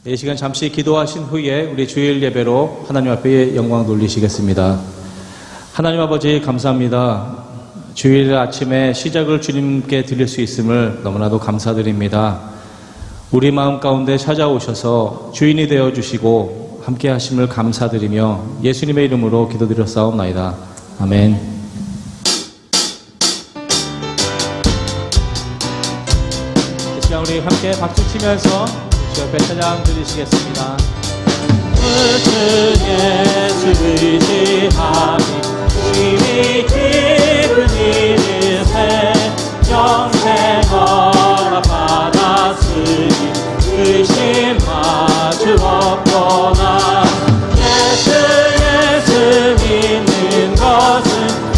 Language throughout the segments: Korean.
이 시간 잠시 기도하신 후에 우리 주일 예배로 하나님 앞에 영광 돌리시겠습니다. 하나님 아버지 감사합니다. 주일 아침에 시작을 주님께 드릴 수 있음을 너무나도 감사드립니다. 우리 마음 가운데 찾아오셔서 주인이 되어주시고 함께 하심을 감사드리며 예수님의 이름으로 기도드렸사옵나이다. 아멘. 이 시간 우리 함께 박수 치면서 주 옆에 찬양 드리시겠습니다. 무슨 예수 의지하니 힘이 깊은 이르세 영생 허락 받았으니 의심 마주 없거나 예수 믿는 것은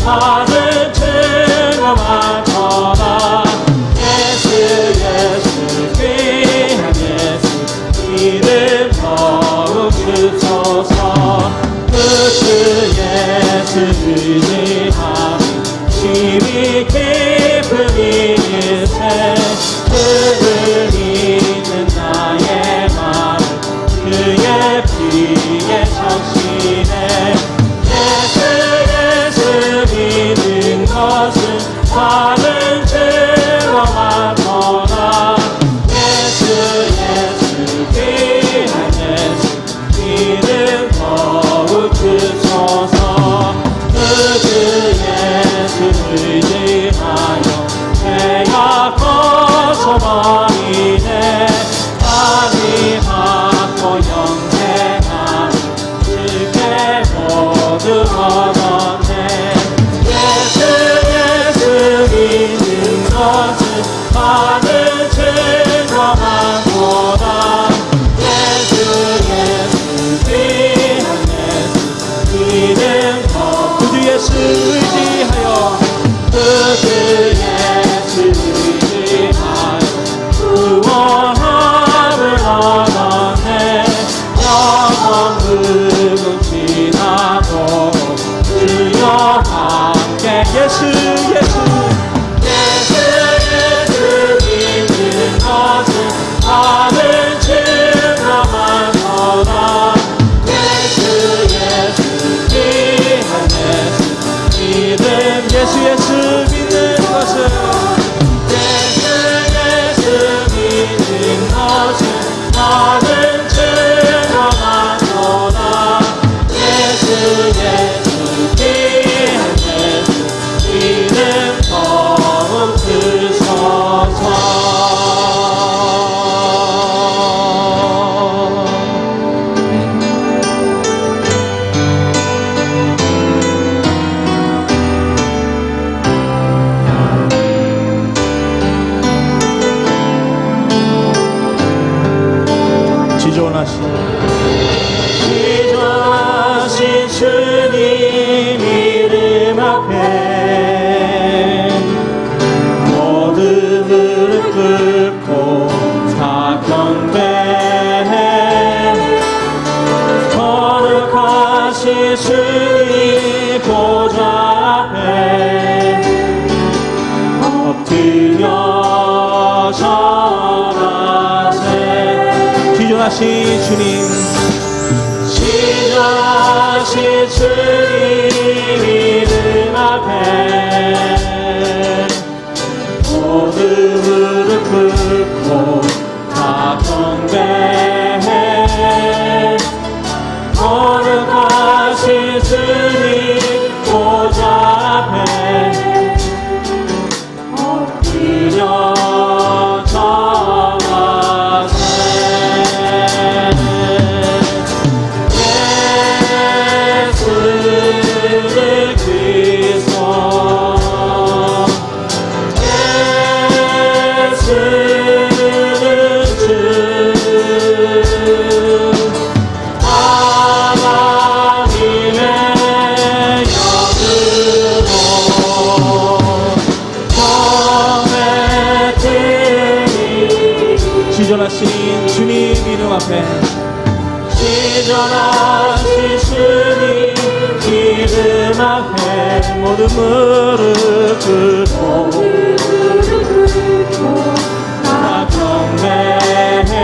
다른 증거 많거나 예수 귀한 예수 이름 더욱 크소서 무슨 예수 의지하니 힘이 깊은 이세 그를 믿는 나의 마음 그의 피에 적시네 예수 믿는 것은 다른 증거 많거나 예수 귀한 예수 이름 더욱 크소서 그 예수 의지하여 죄가 거쳐버리네 아니 받고 영생하니 그게 모두 얻었네 예수 믿는 것은 받은 증거 많구나 예수 귀한 예수 이름 더 구주 예수 의지하여 구주 예수 의지하여 구원함을 얻었네 영원 흑은 지나도 주여 함께 예수 믿는 것은 다른 증거 많거나 예수 귀한 예수 이름 예수 믿는 것은 예수 믿는 것은 다른 증거 많거나 예수 귀한 예수 이름 더욱 크소서 지존하신 주님 이름 앞에 모든 무릎 꿇고 다 경배해 거룩하신 주님 보좌 앞에 엎드려 절하세 지존하신 주님 지존하신 주님 이름 앞에 모든 무릎 꿇고 다 경배해 거룩하신 주님 보좌 앞에 엎드려 절하세 예수를 그리스도 예수는 주 하나님의 영으로 정했으니 지존하신 주님 이름 앞에 지존하신 주님 이름 앞에 모든 무릎 꿇고 다 경배해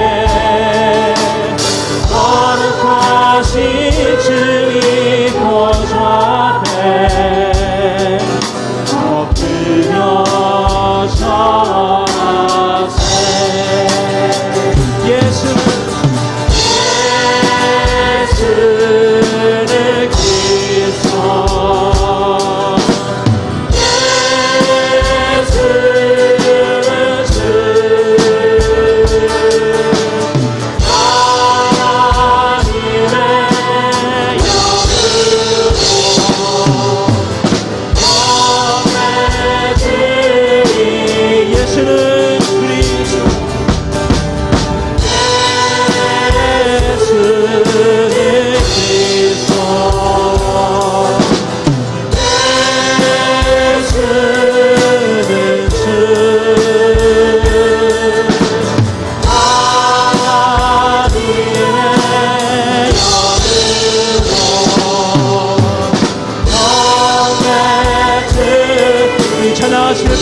찬양하실 분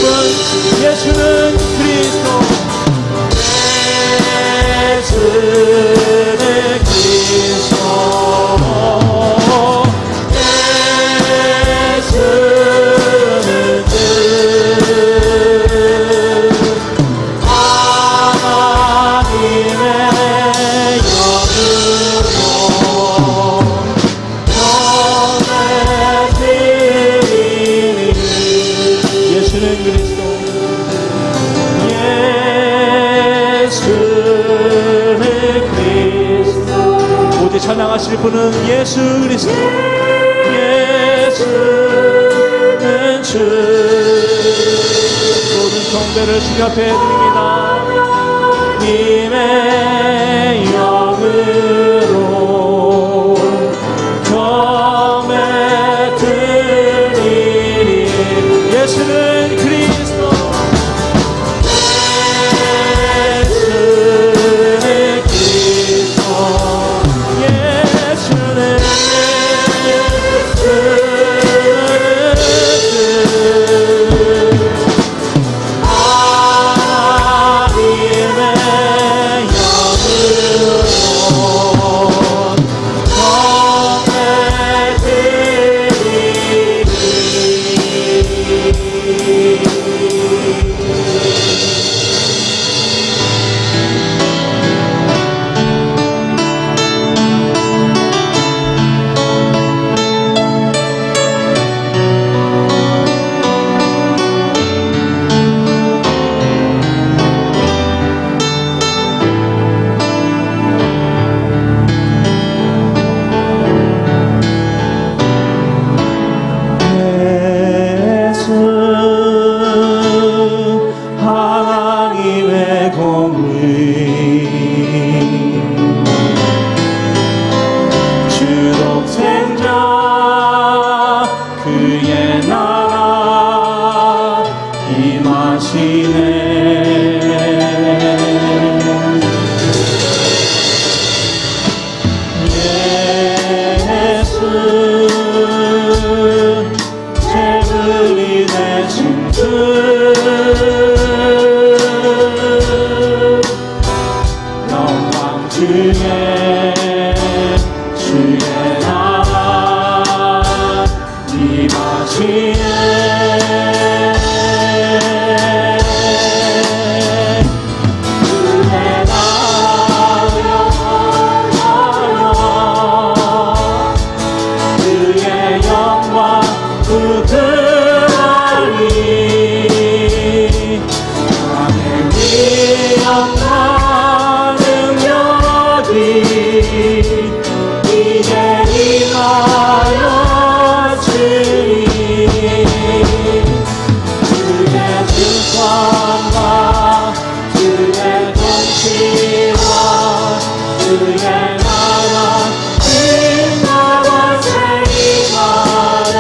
예수는 그리스도 예수는 그리스도 예수는 주 하나님의 예수는 그리스도 예수는 그리스도 오직 찬양하실 분은 예수 그리스도 예수는 주 모든 경배를 주님 앞에 드립니다. 님의 영으로 경배 드리리 예수는 그리스도 예수는 그리스도 예수는 하나님의 영으로 경배 예수 하나님의 공의 주독생자 그의 나라 임하시네 예수 재물이 되신 주 영광 중에 주의 나라 임하시네 그의 나라 영원하여 그의 영광 부드러니 하나님 영광 능력이 이제 임하여 주니 주의 주권과 주의 통치와 주의 나라 인과 권세 임하네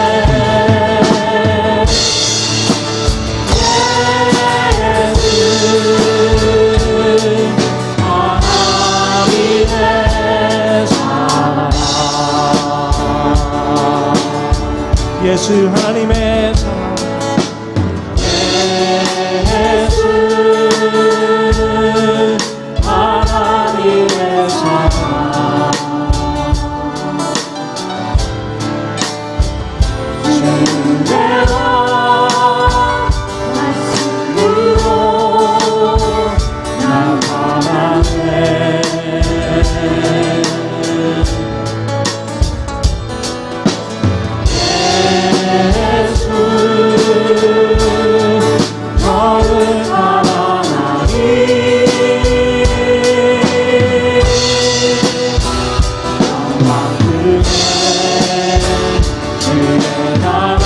예수 하나님의 사랑 예수 하나님의 사랑 주님께와 말씀으로 나타나네 예수 너를 사랑하니 영광 중에 주의 나라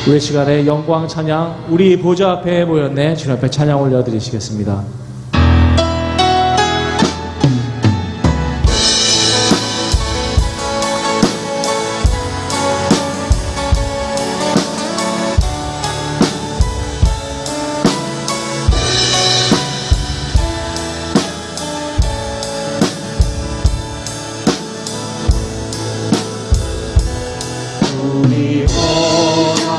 우리 시간에 영광 찬양 우리 보좌 앞에 모였네 주님 앞에 찬양 올려드리시겠습니다. 우리 보좌에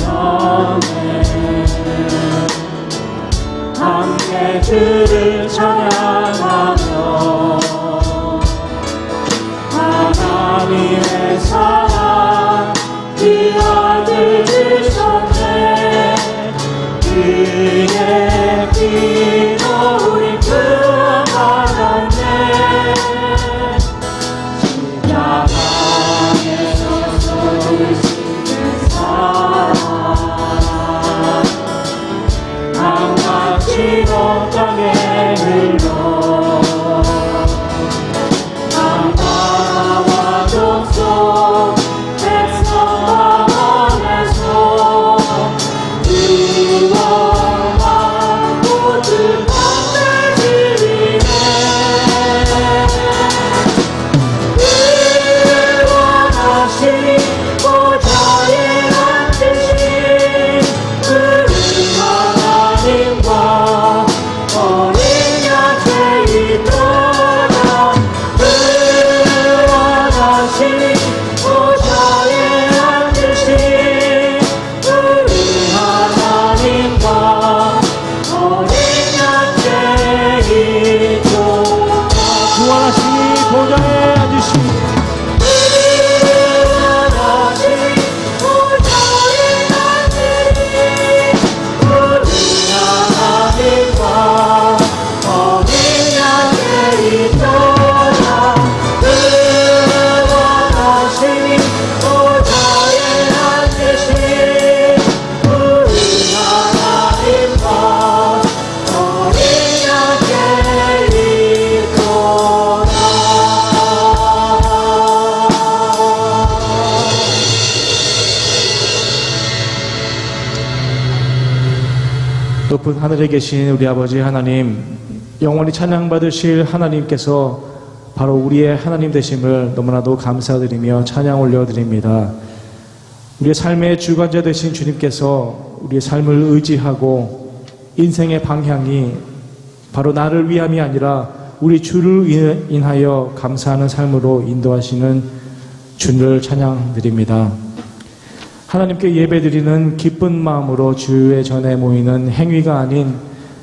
모여네 함께 주를 찬양하며 하나님의 사랑 그 아들 주셨네 그의 피로 우리 구원받았네 강같이 땅에 흘러 강바다와 독소 백성과 원에서 의원과 모든 것들이네 의원하신 보좌에 앉으신 우리 하나님과 어린 양떼 있도다 의원하신 보좌에 앉으신 우리 하나님과 어린 양떼 있도다 구원하시니 보좌에 앉으신 높은 하늘에 계신 우리 아버지 하나님, 영원히 찬양받으실 하나님께서 바로 우리의 하나님 되심을 너무나도 감사드리며 찬양 올려드립니다. 우리의 삶의 주관자 되신 주님께서 우리의 삶을 의지하고 인생의 방향이 바로 나를 위함이 아니라 우리 주를 인하여 감사하는 삶으로 인도하시는 주를 찬양드립니다. 하나님께 예배드리는 기쁜 마음으로 주의 전에 모이는 행위가 아닌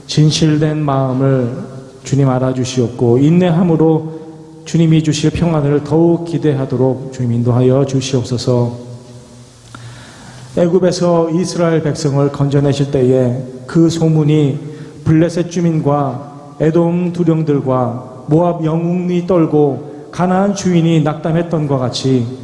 진실된 마음을 주님 알아주시옵고 인내함으로 주님이 주실 평안을 더욱 기대하도록 주님 인도하여 주시옵소서. 애굽에서 이스라엘 백성을 건져내실 때에 그 소문이 블레셋 주민과 에돔 두령들과 모압 영웅이 떨고 가나안 주인이 낙담했던 것 같이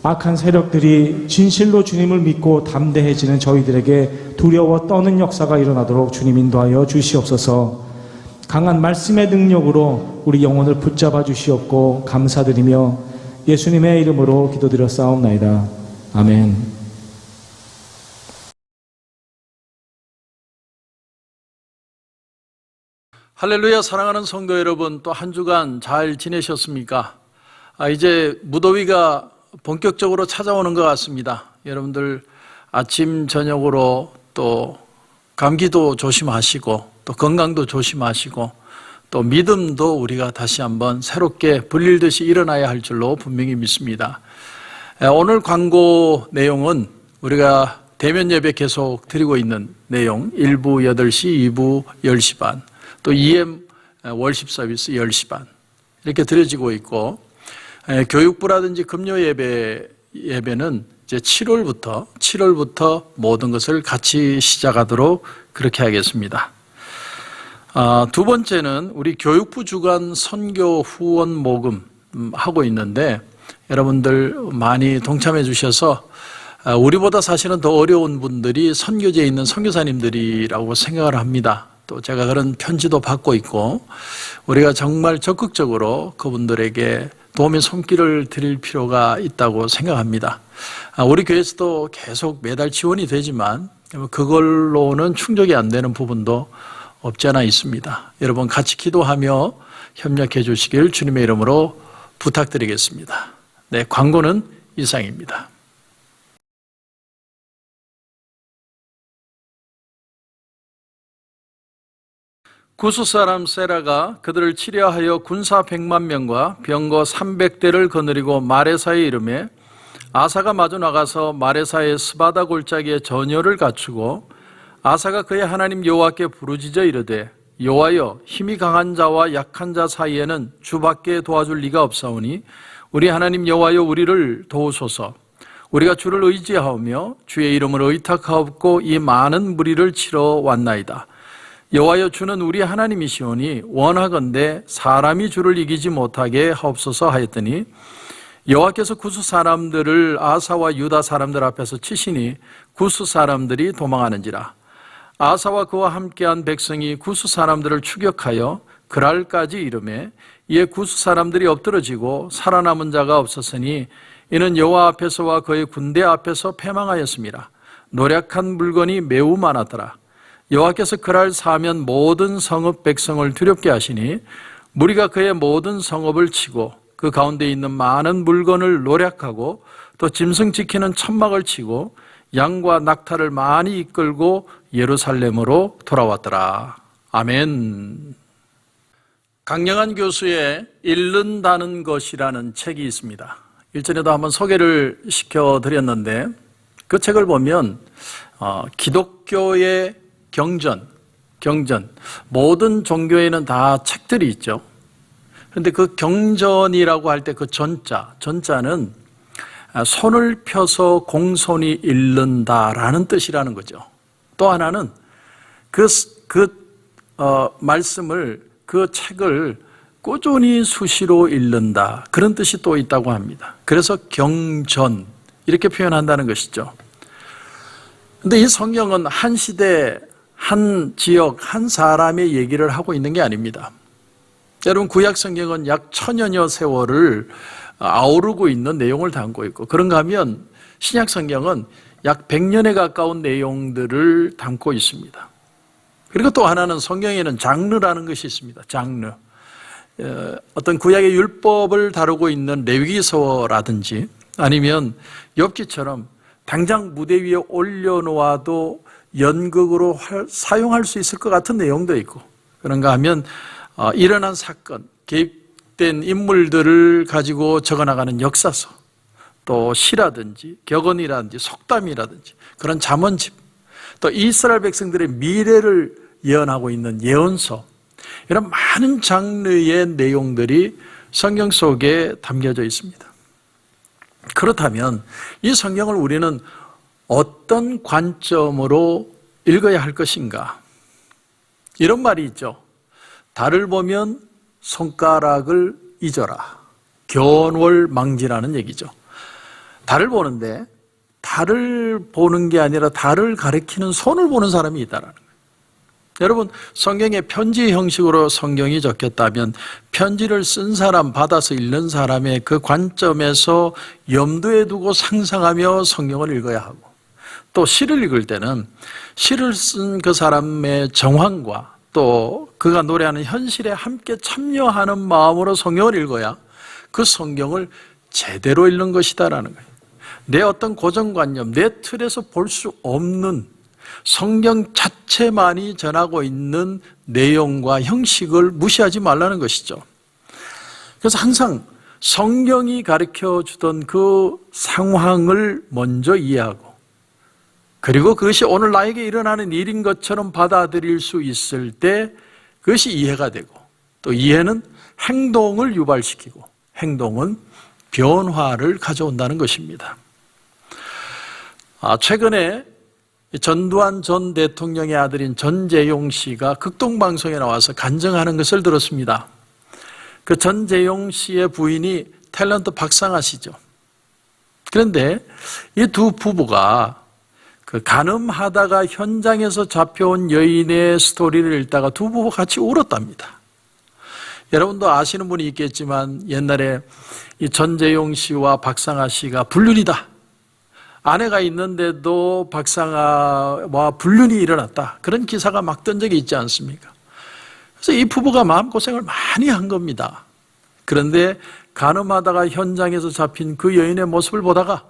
악한 세력들이 진실로 주님을 믿고 담대해지는 저희들에게 두려워 떠는 역사가 일어나도록 주님 인도하여 주시옵소서. 강한 말씀의 능력으로 우리 영혼을 붙잡아 주시옵고 감사드리며 예수님의 이름으로 기도드려 싸움나이다. 아멘. 할렐루야. 사랑하는 성도 여러분, 또 한 주간 잘 지내셨습니까? 이제 무더위가 본격적으로 찾아오는 것 같습니다. 여러분들 아침 저녁으로 또 감기도 조심하시고 또 건강도 조심하시고 또 믿음도 우리가 다시 한번 새롭게 불릴듯이 일어나야 할 줄로 분명히 믿습니다. 오늘 광고 내용은 우리가 대면 예배 계속 드리고 있는 내용 1부 8시, 2부 10시 반, 또 EM 월십 서비스 10시 반 이렇게 드려지고 있고, 교육부라든지 금요 예배는 이제 7월부터 모든 것을 같이 시작하도록 그렇게 하겠습니다. 두 번째는 우리 교육부 주관 선교 후원 모금 하고 있는데 여러분들 많이 동참해 주셔서 우리보다 사실은 더 어려운 분들이 선교지에 있는 선교사님들이라고 생각을 합니다. 또 제가 그런 편지도 받고 있고 우리가 정말 적극적으로 그분들에게 도움의 손길을 드릴 필요가 있다고 생각합니다. 우리 교회에서도 계속 매달 지원이 되지만 그걸로는 충족이 안 되는 부분도 없지 않아 있습니다. 여러분 같이 기도하며 협력해 주시길 주님의 이름으로 부탁드리겠습니다. 네, 광고는 이상입니다. 구스 사람 세라가 그들을 치려하여 군사 100만 명과 병거 300대를 거느리고 마레사에 이르매 아사가 마주 나가서 마레사의 스바다 골짜기에 전열을 갖추고 아사가 그의 하나님 여호와께 부르짖어 이르되 여호와여 힘이 강한 자와 약한 자 사이에는 주밖에 도와줄 리가 없사오니 우리 하나님 여호와여 우리를 도우소서. 우리가 주를 의지하오며 주의 이름을 의탁하옵고 이 많은 무리를 치러 왔나이다. 여호와여 주는 우리 하나님이시오니 원하건대 사람이 주를 이기지 못하게 하옵소서 하였더니 여호와께서 구스 사람들을 아사와 유다 사람들 앞에서 치시니 구스 사람들이 도망하는지라. 아사와 그와 함께한 백성이 구스 사람들을 추격하여 그랄까지 이르매 이에 구스 사람들이 엎드러지고 살아남은 자가 없었으니 이는 여호와 앞에서와 그의 군대 앞에서 패망하였습니다. 노력한 물건이 매우 많았더라. 여호와께서 그랄 사면 모든 성읍 백성을 두렵게 하시니 무리가 그의 모든 성읍을 치고 그 가운데 있는 많은 물건을 노략하고 또 짐승 지키는 천막을 치고 양과 낙타를 많이 이끌고 예루살렘으로 돌아왔더라. 아멘. 강영한 교수의 잃는다는 것이라는 책이 있습니다. 일전에도 한번 소개를 시켜드렸는데 그 책을 보면 기독교의 경전, 모든 종교에는 다 책들이 있죠. 그런데 그 경전이라고 할 때 그 전자는 손을 펴서 공손히 읽는다라는 뜻이라는 거죠. 또 하나는 말씀을, 그 책을 꾸준히 수시로 읽는다. 그런 뜻이 또 있다고 합니다. 그래서 경전, 이렇게 표현한다는 것이죠. 그런데 이 성경은 한 시대, 한 지역, 한 사람의 얘기를 하고 있는 게 아닙니다. 여러분 구약 성경은 약 1000여여 세월을 아우르고 있는 내용을 담고 있고 그런가 하면 신약 성경은 약 100년에 가까운 내용들을 담고 있습니다. 그리고 또 하나는 성경에는 장르라는 것이 있습니다. 장르. 어떤 구약의 율법을 다루고 있는 레위기서라든지 아니면 욥기처럼 당장 무대 위에 올려놓아도 연극으로 사용할 수 있을 것 같은 내용도 있고 그런가 하면 일어난 사건, 개입된 인물들을 가지고 적어나가는 역사서, 또 시라든지 격언이라든지 속담이라든지 그런 잠언집, 또 이스라엘 백성들의 미래를 예언하고 있는 예언서, 이런 많은 장르의 내용들이 성경 속에 담겨져 있습니다. 그렇다면 이 성경을 우리는 어떤 관점으로 읽어야 할 것인가? 이런 말이 있죠. 달을 보면 손가락을 잊어라. 견월망지라는 얘기죠. 달을 보는데 달을 보는 게 아니라 달을 가리키는 손을 보는 사람이 있다는 거예요. 여러분 성경에 편지 형식으로 성경이 적혔다면 편지를 쓴 사람, 받아서 읽는 사람의 그 관점에서 염두에 두고 상상하며 성경을 읽어야 하고 또 시를 읽을 때는 시를 쓴 그 사람의 정황과 또 그가 노래하는 현실에 함께 참여하는 마음으로 성경을 읽어야 그 성경을 제대로 읽는 것이다라는 거예요. 내 어떤 고정관념, 내 틀에서 볼 수 없는 성경 자체만이 전하고 있는 내용과 형식을 무시하지 말라는 것이죠. 그래서 항상 성경이 가르쳐 주던 그 상황을 먼저 이해하고 그리고 그것이 오늘 나에게 일어나는 일인 것처럼 받아들일 수 있을 때 그것이 이해가 되고 또 이해는 행동을 유발시키고 행동은 변화를 가져온다는 것입니다. 최근에 전두환 전 대통령의 아들인 전재용 씨가 극동방송에 나와서 간증하는 것을 들었습니다. 그 전재용 씨의 부인이 탤런트 박상아 씨죠. 그런데 이 두 부부가 그 간음하다가 현장에서 잡혀온 여인의 스토리를 읽다가 두 부부 같이 울었답니다. 여러분도 아시는 분이 있겠지만 옛날에 이 전재용 씨와 박상아 씨가 불륜이다. 아내가 있는데도 박상아와 불륜이 일어났다. 그런 기사가 막 뜬 적이 있지 않습니까? 그래서 이 부부가 마음고생을 많이 한 겁니다. 그런데 간음하다가 현장에서 잡힌 그 여인의 모습을 보다가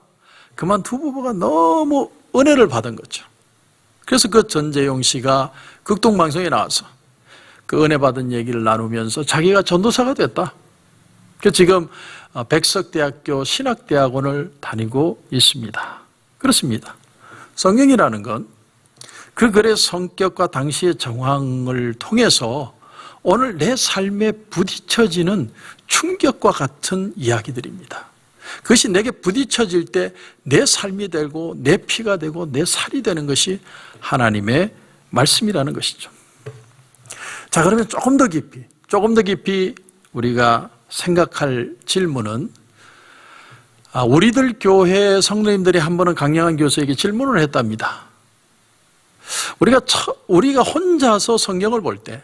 그만 두 부부가 너무 은혜를 받은 거죠. 그래서 그 전재용 씨가 극동방송에 나와서 그 은혜 받은 얘기를 나누면서 자기가 전도사가 됐다. 그래서 지금 백석대학교 신학대학원을 다니고 있습니다. 그렇습니다. 성경이라는 건 그 글의 성격과 당시의 정황을 통해서 오늘 내 삶에 부딪혀지는 충격과 같은 이야기들입니다. 그것이 내게 부딪혀질 때 내 삶이 되고 내 피가 되고 내 살이 되는 것이 하나님의 말씀이라는 것이죠. 자, 그러면 조금 더 깊이 우리가 생각할 질문은 우리들 교회 성도님들이 한 번은 강영한 교수에게 질문을 했답니다. 우리가 혼자서 성경을 볼 때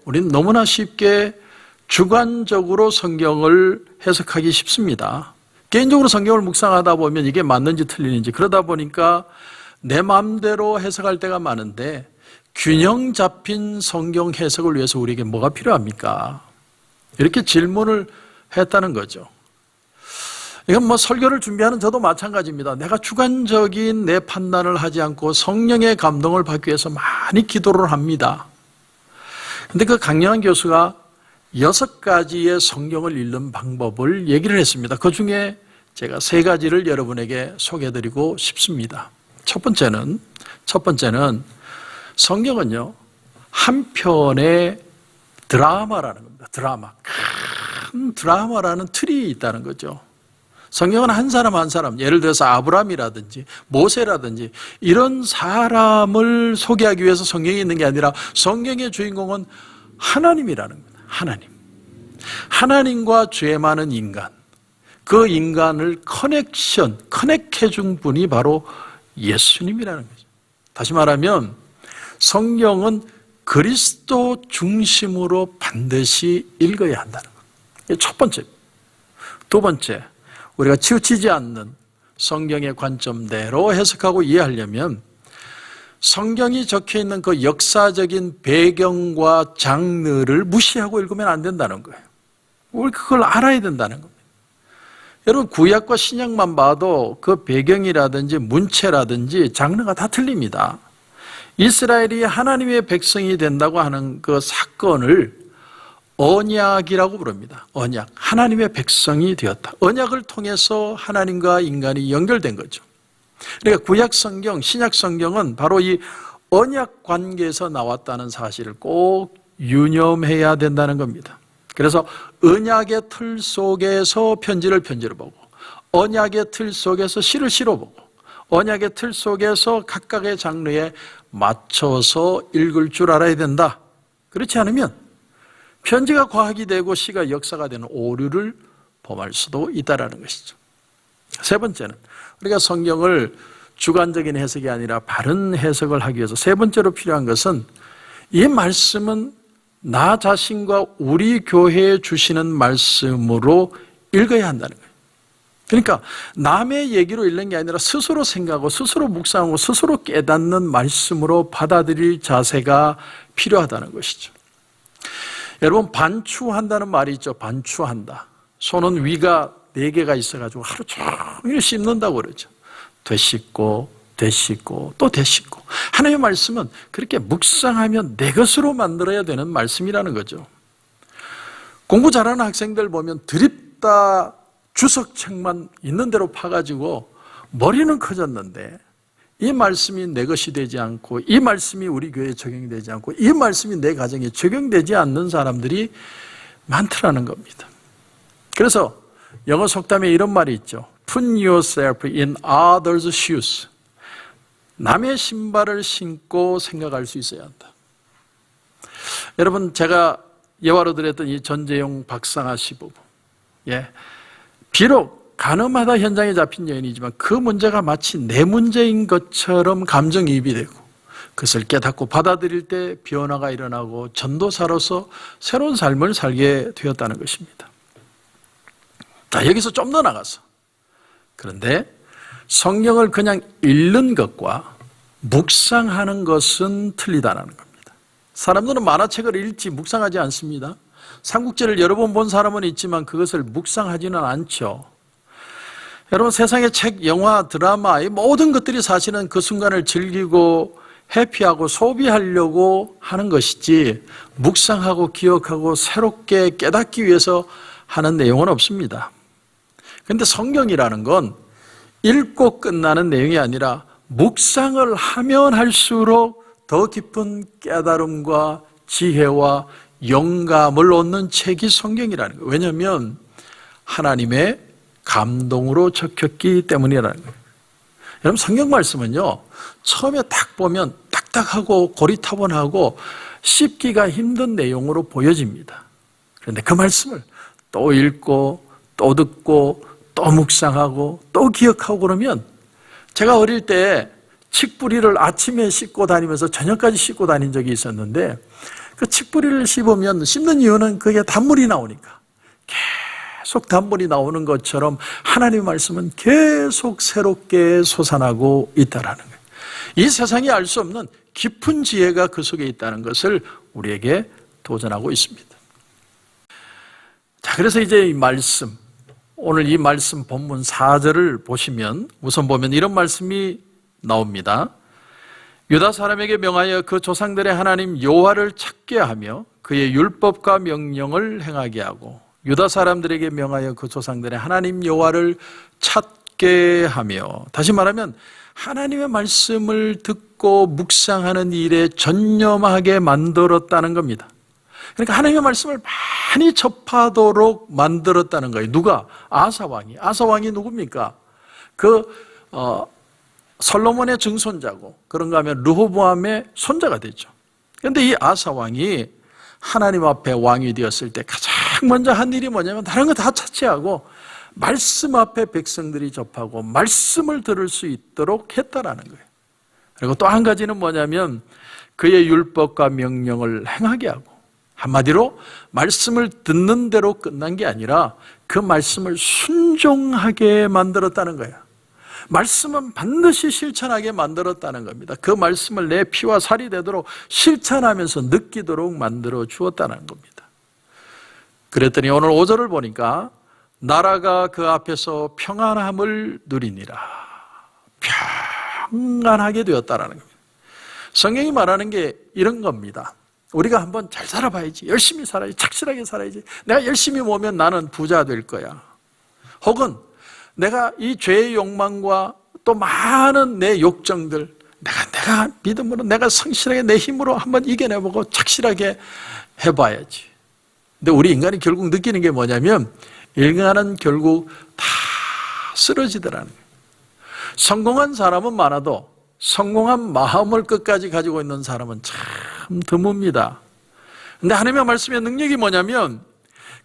우리는 너무나 쉽게 주관적으로 성경을 해석하기 쉽습니다. 개인적으로 성경을 묵상하다 보면 이게 맞는지 틀리는지 그러다 보니까 내 마음대로 해석할 때가 많은데 균형 잡힌 성경 해석을 위해서 우리에게 뭐가 필요합니까? 이렇게 질문을 했다는 거죠. 이건 설교를 준비하는 저도 마찬가지입니다. 내가 주관적인 내 판단을 하지 않고 성령의 감동을 받기 위해서 많이 기도를 합니다. 근데 그 강영한 교수가 6가지의 성경을 읽는 방법을 얘기를 했습니다. 그 중에 제가 3가지를 여러분에게 소개해드리고 싶습니다. 첫 번째는 성경은요, 한 편의 드라마라는 겁니다. 큰 드라마라는 틀이 있다는 거죠. 성경은 한 사람, 예를 들어서 아브라함이라든지 모세라든지 이런 사람을 소개하기 위해서 성경이 있는 게 아니라 성경의 주인공은 하나님이라는 겁니다. 하나님과 죄 많은 인간, 그 인간을 커넥해 준 분이 바로 예수님이라는 거죠. 다시 말하면 성경은 그리스도 중심으로 반드시 읽어야 한다는 거예요. 이게 첫 번째. 두 번째, 우리가 치우치지 않는 성경의 관점대로 해석하고 이해하려면 성경이 적혀있는 그 역사적인 배경과 장르를 무시하고 읽으면 안 된다는 거예요. 우리 그걸 알아야 된다는 겁니다. 여러분, 구약과 신약만 봐도 그 배경이라든지 문체라든지 장르가 다 틀립니다. 이스라엘이 하나님의 백성이 된다고 하는 그 사건을 언약이라고 부릅니다. 언약, 하나님의 백성이 되었다. 언약을 통해서 하나님과 인간이 연결된 거죠. 그러니까 구약 성경, 신약 성경은 바로 이 언약 관계에서 나왔다는 사실을 꼭 유념해야 된다는 겁니다. 그래서 언약의 틀 속에서 편지를 보고, 언약의 틀 속에서 시를 보고, 언약의 틀 속에서 각각의 장르에 맞춰서 읽을 줄 알아야 된다. 그렇지 않으면 편지가 과학이 되고 시가 역사가 되는 오류를 범할 수도 있다는 것이죠. 세 번째는 우리가 성경을 주관적인 해석이 아니라 바른 해석을 하기 위해서 세 번째로 필요한 것은 이 말씀은 나 자신과 우리 교회에 주시는 말씀으로 읽어야 한다는 거예요. 그러니까 남의 얘기로 읽는 게 아니라 스스로 생각하고 스스로 묵상하고 스스로 깨닫는 말씀으로 받아들일 자세가 필요하다는 것이죠. 여러분, 반추한다는 말이 있죠. 반추한다. 소는 위가 4개가 있어가지고 하루 종일 씹는다고 그러죠. 되씹고 또 되씹고. 하나님의 말씀은 그렇게 묵상하면 내 것으로 만들어야 되는 말씀이라는 거죠. 공부 잘하는 학생들 보면 드립다 주석책만 있는 대로 파가지고 머리는 커졌는데 이 말씀이 내 것이 되지 않고 이 말씀이 우리 교회에 적용이 되지 않고 이 말씀이 내 가정에 적용되지 않는 사람들이 많더라는 겁니다. 그래서 영어 속담에 이런 말이 있죠. Put yourself in others' shoes. 남의 신발을 신고 생각할 수 있어야 한다. 여러분, 제가 예화로 드렸던 이 전재용 박상아 씨 부부, 비록 간음하다 현장에 잡힌 여인이지만 그 문제가 마치 내 문제인 것처럼 감정이입이 되고 그것을 깨닫고 받아들일 때 변화가 일어나고 전도사로서 새로운 삶을 살게 되었다는 것입니다. 자, 여기서 좀 더 나가서, 그런데 성경을 그냥 읽는 것과 묵상하는 것은 틀리다는 겁니다. 사람들은 만화책을 읽지 묵상하지 않습니다. 삼국지를 여러 번 본 사람은 있지만 그것을 묵상하지는 않죠. 여러분, 세상의 책, 영화, 드라마, 이 모든 것들이 사실은 그 순간을 즐기고 해피하고 소비하려고 하는 것이지 묵상하고 기억하고 새롭게 깨닫기 위해서 하는 내용은 없습니다. 그런데 성경이라는 건 읽고 끝나는 내용이 아니라 묵상을 하면 할수록 더 깊은 깨달음과 지혜와 영감을 얻는 책이 성경이라는 거예요. 왜냐하면 하나님의 감동으로 적혔기 때문이라는 거예요. 여러분, 성경 말씀은요, 처음에 딱 보면 딱딱하고 고리타분하고 씹기가 힘든 내용으로 보여집니다. 그런데 그 말씀을 또 읽고 또 듣고 또 묵상하고 또 기억하고 그러면, 제가 어릴 때 칡뿌리를 아침에 씻고 다니면서 저녁까지 씻고 다닌 적이 있었는데, 그 칡뿌리를 씹는 이유는 그게 단물이 나오니까, 계속 단물이 나오는 것처럼 하나님의 말씀은 계속 새롭게 솟아나고 있다는 거예요. 이 세상이 알 수 없는 깊은 지혜가 그 속에 있다는 것을 우리에게 도전하고 있습니다. 자, 그래서 이제 이 말씀, 오늘 이 말씀 본문 4절을 보시면 우선 보면 이런 말씀이 나옵니다. 유다 사람에게 명하여 그 조상들의 하나님 여호와를 찾게 하며 그의 율법과 명령을 행하게 하고, 유다 사람들에게 명하여 그 조상들의 하나님 여호와를 찾게 하며, 다시 말하면 하나님의 말씀을 듣고 묵상하는 일에 전념하게 만들었다는 겁니다. 그러니까 하나님의 말씀을 많이 접하도록 만들었다는 거예요. 누가? 아사왕이. 아사왕이 누굽니까? 솔로몬의 증손자고, 그런가 하면 르호보암의 손자가 되죠. 그런데 이 아사왕이 하나님 앞에 왕이 되었을 때 가장 먼저 한 일이 뭐냐면 다른 거 다 차치하고 말씀 앞에 백성들이 접하고 말씀을 들을 수 있도록 했다라는 거예요. 그리고 또 한 가지는 뭐냐면 그의 율법과 명령을 행하게 하고, 한마디로 말씀을 듣는 대로 끝난 게 아니라 그 말씀을 순종하게 만들었다는 거예요. 말씀은 반드시 실천하게 만들었다는 겁니다. 그 말씀을 내 피와 살이 되도록 실천하면서 느끼도록 만들어 주었다는 겁니다. 그랬더니 오늘 5절을 보니까 나라가 그 앞에서 평안함을 누리니라. 평안하게 되었다는 겁니다. 성경이 말하는 게 이런 겁니다. 우리가 한번 잘 살아봐야지, 열심히 살아야지, 착실하게 살아야지, 내가 열심히 모으면 나는 부자 될 거야. 혹은 내가 이 죄의 욕망과 또 많은 내 욕정들, 내가 믿음으로, 내가 성실하게 내 힘으로 한번 이겨내보고 착실하게 해봐야지. 근데 우리 인간이 결국 느끼는 게 뭐냐면, 인간은 결국 다 쓰러지더라는 거예요. 성공한 사람은 많아도 성공한 마음을 끝까지 가지고 있는 사람은 참 드뭅니다. 근데 하나님의 말씀의 능력이 뭐냐면,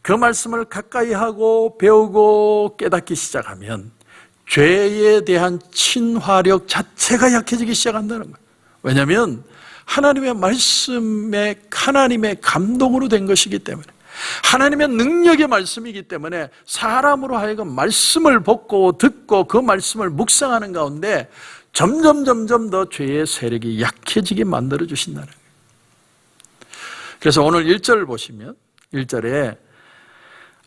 그 말씀을 가까이 하고 배우고 깨닫기 시작하면 죄에 대한 친화력 자체가 약해지기 시작한다는 거예요. 왜냐하면 하나님의 말씀에 하나님의 감동으로 된 것이기 때문에, 하나님의 능력의 말씀이기 때문에 사람으로 하여금 말씀을 보고 듣고 그 말씀을 묵상하는 가운데 점점 더 죄의 세력이 약해지게 만들어 주신다는 거예요. 그래서 오늘 1절을 보시면 1절에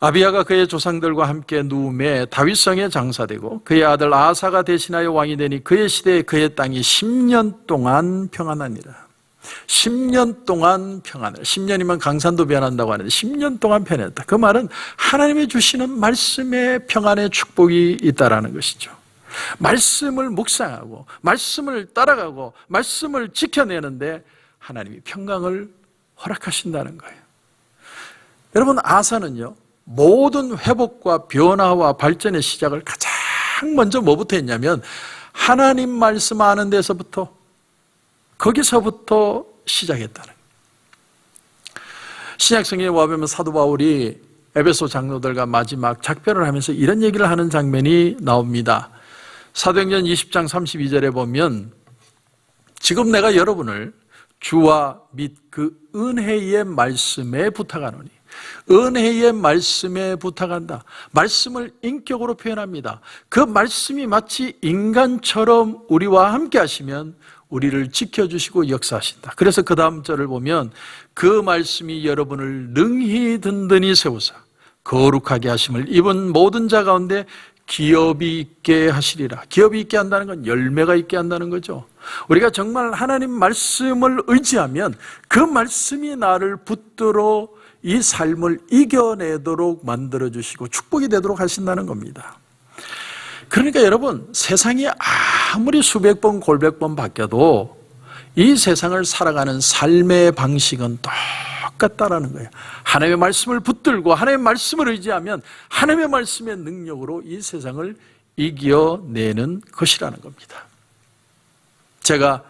아비야가 그의 조상들과 함께 누움에 다윗성에 장사되고 그의 아들 아사가 대신하여 왕이 되니 그의 시대에 그의 땅이 10년 동안 평안하니라. 10년 동안 평안을, 10년이면 강산도 변한다고 하는데 10년 동안 편했다. 그 말은 하나님이 주시는 말씀의 평안의 축복이 있다라는 것이죠. 말씀을 묵상하고 말씀을 따라가고 말씀을 지켜내는데 하나님이 평강을 허락하신다는 거예요. 여러분, 아사는요, 모든 회복과 변화와 발전의 시작을 가장 먼저 뭐부터 했냐면 하나님 말씀 아는 데서부터, 거기서부터 시작했다는 거예요. 신약 성경에 와보면 사도 바울이 에베소 장로들과 마지막 작별을 하면서 이런 얘기를 하는 장면이 나옵니다. 사도행전 20장 32절에 보면 지금 내가 여러분을 주와 및 그 은혜의 말씀에 부탁하노니, 은혜의 말씀에 부탁한다. 말씀을 인격으로 표현합니다. 그 말씀이 마치 인간처럼 우리와 함께 하시면 우리를 지켜주시고 역사하신다. 그래서 그 다음 절을 보면 그 말씀이 여러분을 능히 든든히 세우사 거룩하게 하심을 입은 모든 자 가운데 기업이 있게 하시리라. 기업이 있게 한다는 건 열매가 있게 한다는 거죠. 우리가 정말 하나님 말씀을 의지하면 그 말씀이 나를 붙들어 이 삶을 이겨내도록 만들어주시고 축복이 되도록 하신다는 겁니다. 그러니까 여러분, 세상이 아무리 수백 번 골백 번 바뀌어도 이 세상을 살아가는 삶의 방식은 똑같다라는 거예요. 하나님의 말씀을 붙들고 하나님의 말씀을 의지하면 하나님의 말씀의 능력으로 이 세상을 이겨내는 것이라는 겁니다. 제가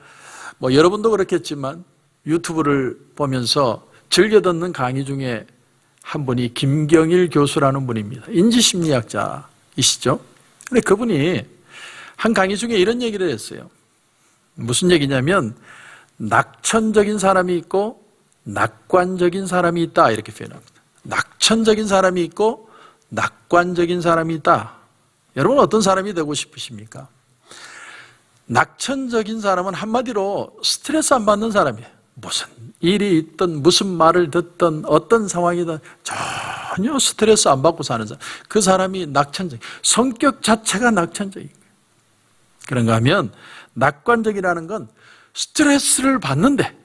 여러분도 그렇겠지만 유튜브를 보면서 즐겨 듣는 강의 중에 한 분이 김경일 교수라는 분입니다. 인지심리학자이시죠. 근데 그분이 한 강의 중에 이런 얘기를 했어요. 무슨 얘기냐면 낙천적인 사람이 있고 낙관적인 사람이 있다, 이렇게 표현합니다. 낙천적인 사람이 있고 낙관적인 사람이 있다. 여러분 어떤 사람이 되고 싶으십니까? 낙천적인 사람은 한마디로 스트레스 안 받는 사람이에요. 무슨 일이 있든 무슨 말을 듣든 어떤 상황이든 전혀 스트레스 안 받고 사는 사람, 그 사람이 낙천적, 성격 자체가 낙천적인 거예요. 그런가 하면 낙관적이라는 건 스트레스를 받는데,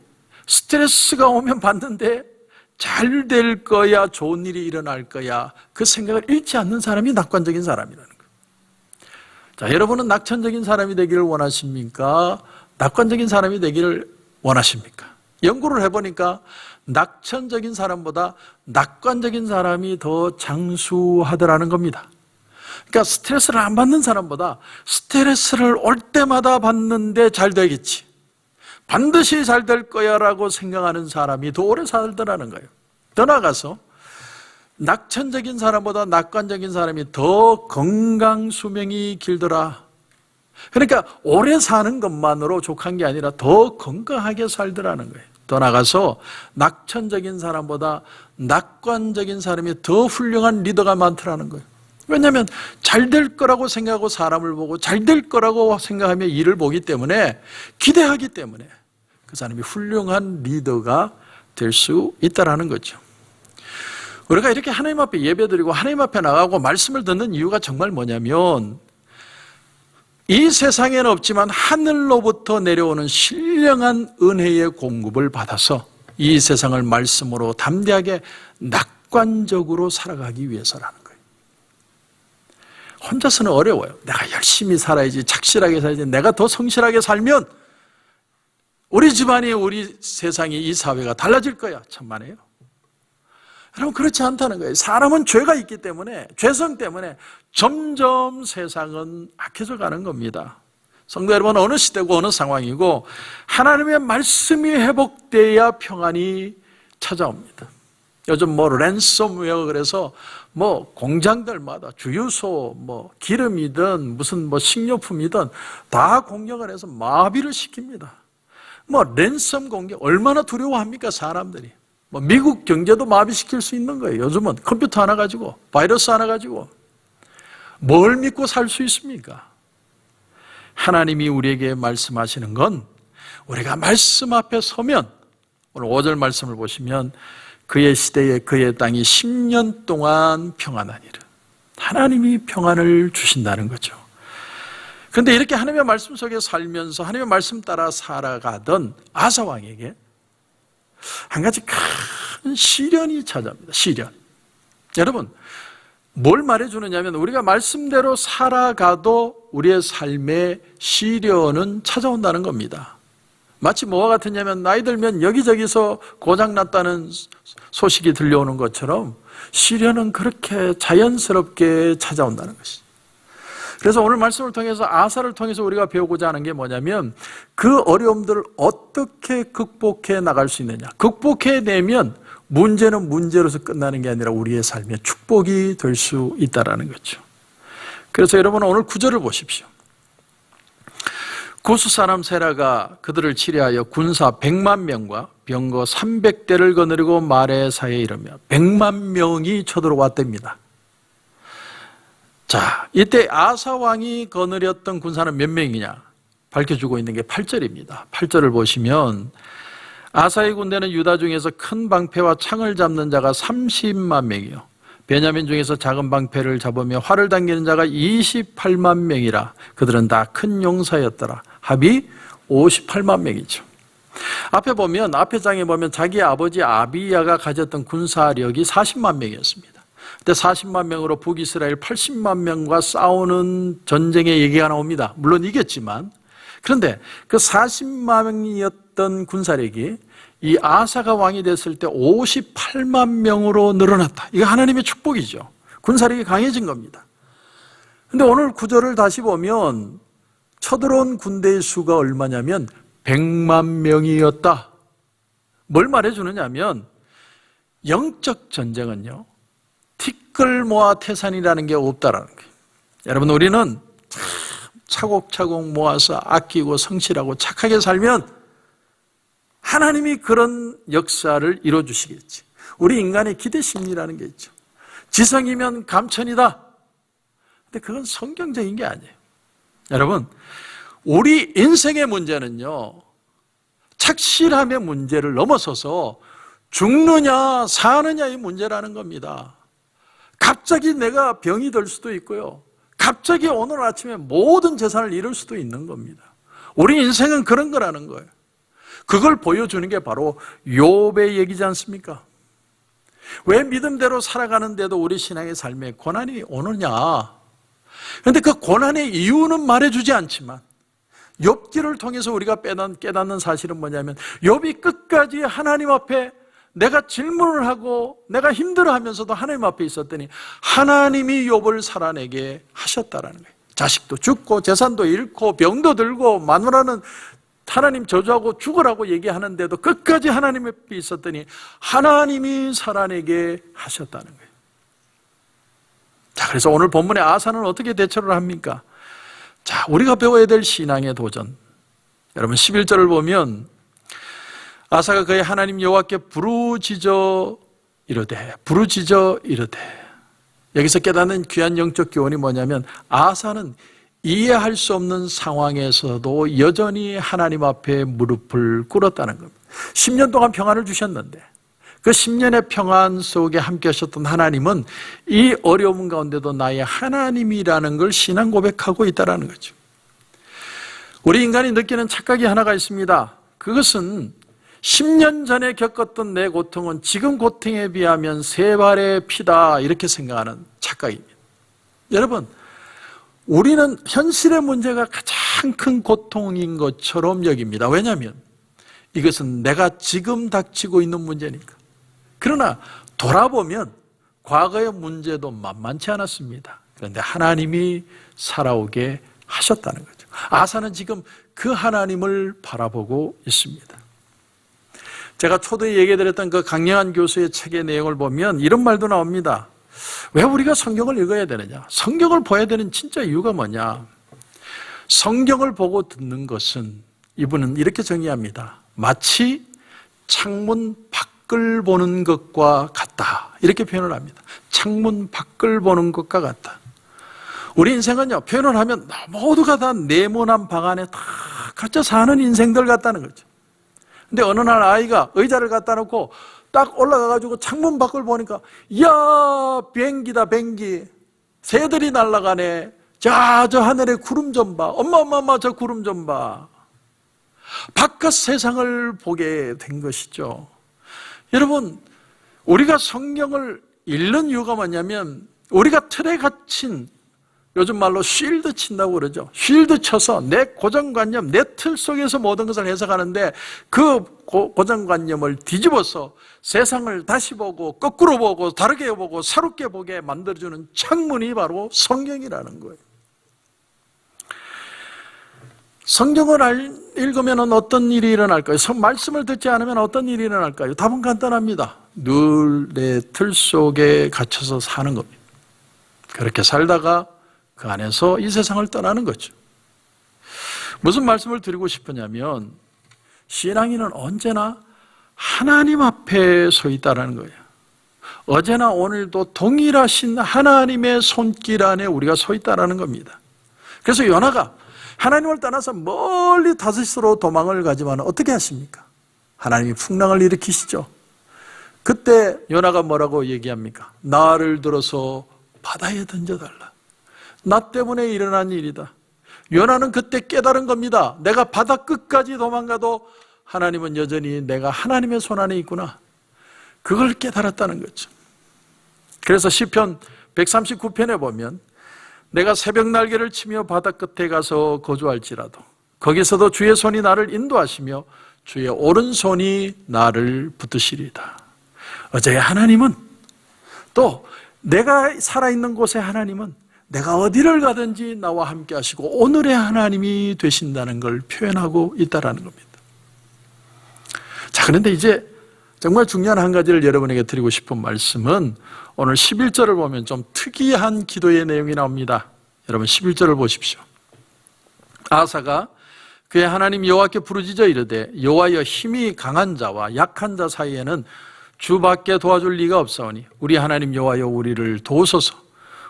스트레스가 오면 받는데 잘 될 거야, 좋은 일이 일어날 거야, 그 생각을 잃지 않는 사람이 낙관적인 사람이라는 거예요. 자, 여러분은 낙천적인 사람이 되기를 원하십니까? 낙관적인 사람이 되기를 원하십니까? 연구를 해보니까 낙천적인 사람보다 낙관적인 사람이 더 장수하더라는 겁니다. 그러니까 스트레스를 안 받는 사람보다 스트레스를 올 때마다 받는데 잘 되겠지, 반드시 잘 될 거야 라고 생각하는 사람이 더 오래 살더라는 거예요. 더 나아가서 낙천적인 사람보다 낙관적인 사람이 더 건강 수명이 길더라. 그러니까 오래 사는 것만으로 족한 게 아니라 더 건강하게 살더라는 거예요. 더 나아가서 낙천적인 사람보다 낙관적인 사람이 더 훌륭한 리더가 많더라는 거예요. 왜냐하면 잘 될 거라고 생각하고 사람을 보고 잘 될 거라고 생각하며 일을 보기 때문에, 기대하기 때문에 그 사람이 훌륭한 리더가 될 수 있다는 거죠. 우리가 이렇게 하나님 앞에 예배드리고 하나님 앞에 나가고 말씀을 듣는 이유가 정말 뭐냐면, 이 세상에는 없지만 하늘로부터 내려오는 신령한 은혜의 공급을 받아서 이 세상을 말씀으로 담대하게 낙관적으로 살아가기 위해서라는 거예요. 혼자서는 어려워요. 내가 열심히 살아야지, 착실하게 살아야지, 내가 더 성실하게 살면 우리 집안이, 우리 세상이, 이 사회가 달라질 거야. 천만에요. 여러분, 그렇지 않다는 거예요. 사람은 죄가 있기 때문에, 죄성 때문에 점점 세상은 악해져 가는 겁니다. 성도 여러분, 어느 시대고 어느 상황이고 하나님의 말씀이 회복돼야 평안이 찾아옵니다. 요즘 랜섬웨어, 그래서 공장들마다 주유소, 기름이든 무슨 식료품이든 다 공격을 해서 마비를 시킵니다. 랜섬 공격 얼마나 두려워합니까, 사람들이. 미국 경제도 마비시킬 수 있는 거예요. 요즘은 컴퓨터 하나 가지고, 바이러스 하나 가지고 뭘 믿고 살 수 있습니까? 하나님이 우리에게 말씀하시는 건, 우리가 말씀 앞에 서면, 오늘 5절 말씀을 보시면 그의 시대에 그의 땅이 10년 동안 평안하니라. 하나님이 평안을 주신다는 거죠. 그런데 이렇게 하나님의 말씀 속에 살면서 하나님의 말씀 따라 살아가던 아사 왕에게 한 가지 큰 시련이 찾아옵니다. 시련. 여러분, 뭘 말해주느냐면, 우리가 말씀대로 살아가도 우리의 삶에 시련은 찾아온다는 겁니다. 마치 뭐와 같으냐면, 나이 들면 여기저기서 고장났다는 소식이 들려오는 것처럼 시련은 그렇게 자연스럽게 찾아온다는 것이죠. 그래서 오늘 말씀을 통해서, 아사를 통해서 우리가 배우고자 하는 게 뭐냐면, 그 어려움들을 어떻게 극복해 나갈 수 있느냐. 극복해내면 문제는 문제로서 끝나는 게 아니라 우리의 삶에 축복이 될 수 있다는 거죠. 그래서 여러분, 오늘 9절을 보십시오. 구스 사람 세라가 그들을 치리하여 군사 100만 명과 병거 300대를 거느리고 마레사에 이르며 100만 명이 쳐들어왔답니다. 자, 이때 아사 왕이 거느렸던 군사는 몇 명이냐? 밝혀주고 있는 게 8절입니다. 8절을 보시면 아사의 군대는 유다 중에서 큰 방패와 창을 잡는 자가 30만 명이요, 베냐민 중에서 작은 방패를 잡으며 활을 당기는 자가 28만 명이라. 그들은 다 큰 용사였더라. 합이 58만 명이죠. 앞에 보면, 앞에 장에 보면 자기 아버지 아비야가 가졌던 군사력이 40만 명이었습니다. 그때 40만 명으로 북이스라엘 80만 명과 싸우는 전쟁의 얘기가 나옵니다. 물론 이겼지만. 그런데 그 40만 명이었던 군사력이 이 아사가 왕이 됐을 때 58만 명으로 늘어났다. 이거 하나님의 축복이죠. 군사력이 강해진 겁니다. 그런데 오늘 구절을 다시 보면 쳐들어온 군대의 수가 얼마냐면 100만 명이었다. 뭘 말해주느냐면 영적 전쟁은요, 티끌 모아 태산이라는 게 없다라는 거예요. 여러분, 우리는 차곡차곡 모아서 아끼고 성실하고 착하게 살면 하나님이 그런 역사를 이루어주시겠지. 우리 인간의 기대심리라는 게 있죠. 지성이면 감천이다. 근데 그건 성경적인 게 아니에요. 여러분, 우리 인생의 문제는요, 착실함의 문제를 넘어서서 죽느냐 사느냐의 문제라는 겁니다. 갑자기 내가 병이 들 수도 있고요, 갑자기 오늘 아침에 모든 재산을 잃을 수도 있는 겁니다. 우리 인생은 그런 거라는 거예요. 그걸 보여주는 게 바로 욥의 얘기지 않습니까? 왜 믿음대로 살아가는데도 우리 신앙의 삶에 고난이 오느냐? 그런데 그 고난의 이유는 말해주지 않지만 욥기를 통해서 우리가 깨닫는 사실은 뭐냐면, 욥이 끝까지 하나님 앞에 내가 질문을 하고 내가 힘들어하면서도 하나님 앞에 있었더니 하나님이 욥을 살아내게 하셨다라는 거예요. 자식도 죽고 재산도 잃고 병도 들고 마누라는 하나님 저주하고 죽으라고 얘기하는데도 끝까지 하나님 앞에 있었더니 하나님이 살아내게 하셨다는 거예요. 자, 그래서 오늘 본문의 아사는 어떻게 대처를 합니까? 자, 우리가 배워야 될 신앙의 도전. 여러분, 11절을 보면 아사가 그의 하나님 여호와께 부르짖어 이르되, 여기서 깨닫는 귀한 영적 교훈이 뭐냐면, 아사는 이해할 수 없는 상황에서도 여전히 하나님 앞에 무릎을 꿇었다는 겁니다. 10년 동안 평안을 주셨는데 그 10년의 평안 속에 함께 하셨던 하나님은 이 어려움 가운데도 나의 하나님이라는 걸 신앙 고백하고 있다는 거죠. 우리 인간이 느끼는 착각이 하나가 있습니다. 그것은 10년 전에 겪었던 내 고통은 지금 고통에 비하면 3발의 피다, 이렇게 생각하는 착각입니다. 여러분, 우리는 현실의 문제가 가장 큰 고통인 것처럼 여깁니다. 왜냐하면 이것은 내가 지금 닥치고 있는 문제니까. 그러나 돌아보면 과거의 문제도 만만치 않았습니다. 그런데 하나님이 살아오게 하셨다는 거죠. 아사는 지금 그 하나님을 바라보고 있습니다. 제가 초대에 얘기해드렸던 그 강영한 교수의 책의 내용을 보면 이런 말도 나옵니다. 왜 우리가 성경을 읽어야 되느냐? 성경을 봐야 되는 진짜 이유가 뭐냐? 성경을 보고 듣는 것은, 이분은 이렇게 정의합니다. 마치 창문 밖을 보는 것과 같다, 이렇게 표현을 합니다. 창문 밖을 보는 것과 같다. 우리 인생은요, 표현을 하면 모두가 다 네모난 방 안에 다 갇혀 사는 인생들 같다는 거죠. 근데 어느 날 아이가 의자를 갖다 놓고 딱 올라가가지고 창문 밖을 보니까, 이야, 비행기다, 비행기. 새들이 날아가네. 자, 저 하늘에 구름 좀 봐. 엄마, 저 구름 좀 봐. 바깥 세상을 보게 된 것이죠. 여러분, 우리가 성경을 읽는 이유가 뭐냐면, 우리가 틀에 갇힌, 요즘 말로 쉴드 친다고 그러죠. 쉴드 쳐서 내 고정관념, 내 틀 속에서 모든 것을 해석하는데, 그 고정관념을 뒤집어서 세상을 다시 보고 거꾸로 보고 다르게 보고 새롭게 보게 만들어주는 창문이 바로 성경이라는 거예요. 성경을 읽으면 어떤 일이 일어날까요? 말씀을 듣지 않으면 어떤 일이 일어날까요? 답은 간단합니다. 늘 내 틀 속에 갇혀서 사는 겁니다. 그렇게 살다가 그 안에서 이 세상을 떠나는 거죠. 무슨 말씀을 드리고 싶으냐면 신앙인은 언제나 하나님 앞에 서 있다는 거예요. 어제나 오늘도 동일하신 하나님의 손길 안에 우리가 서 있다는 겁니다. 그래서 요나가 하나님을 떠나서 멀리 다윗으로 도망을 가지만 어떻게 하십니까? 하나님이 풍랑을 일으키시죠. 그때 요나가 뭐라고 얘기합니까? 나를 들어서 바다에 던져달라. 나 때문에 일어난 일이다. 요나는 그때 깨달은 겁니다. 내가 바다 끝까지 도망가도 하나님은 여전히 내가 하나님의 손 안에 있구나. 그걸 깨달았다는 거죠. 그래서 시편 139편에 보면 내가 새벽 날개를 치며 바다 끝에 가서 거주할지라도 거기서도 주의 손이 나를 인도하시며 주의 오른손이 나를 붙드시리다. 어제의 하나님은 또 내가 살아있는 곳의 하나님은 내가 어디를 가든지 나와 함께 하시고 오늘의 하나님이 되신다는 걸 표현하고 있다는 겁니다. 자, 그런데 이제 정말 중요한 한 가지를 여러분에게 드리고 싶은 말씀은 오늘 11절을 보면 좀 특이한 기도의 내용이 나옵니다. 여러분 11절을 보십시오. 아사가 그의 하나님 여호와께 부르짖어 이르되 여호와여 힘이 강한 자와 약한 자 사이에는 주밖에 도와줄 리가 없사오니 우리 하나님 여호와여 우리를 도우소서.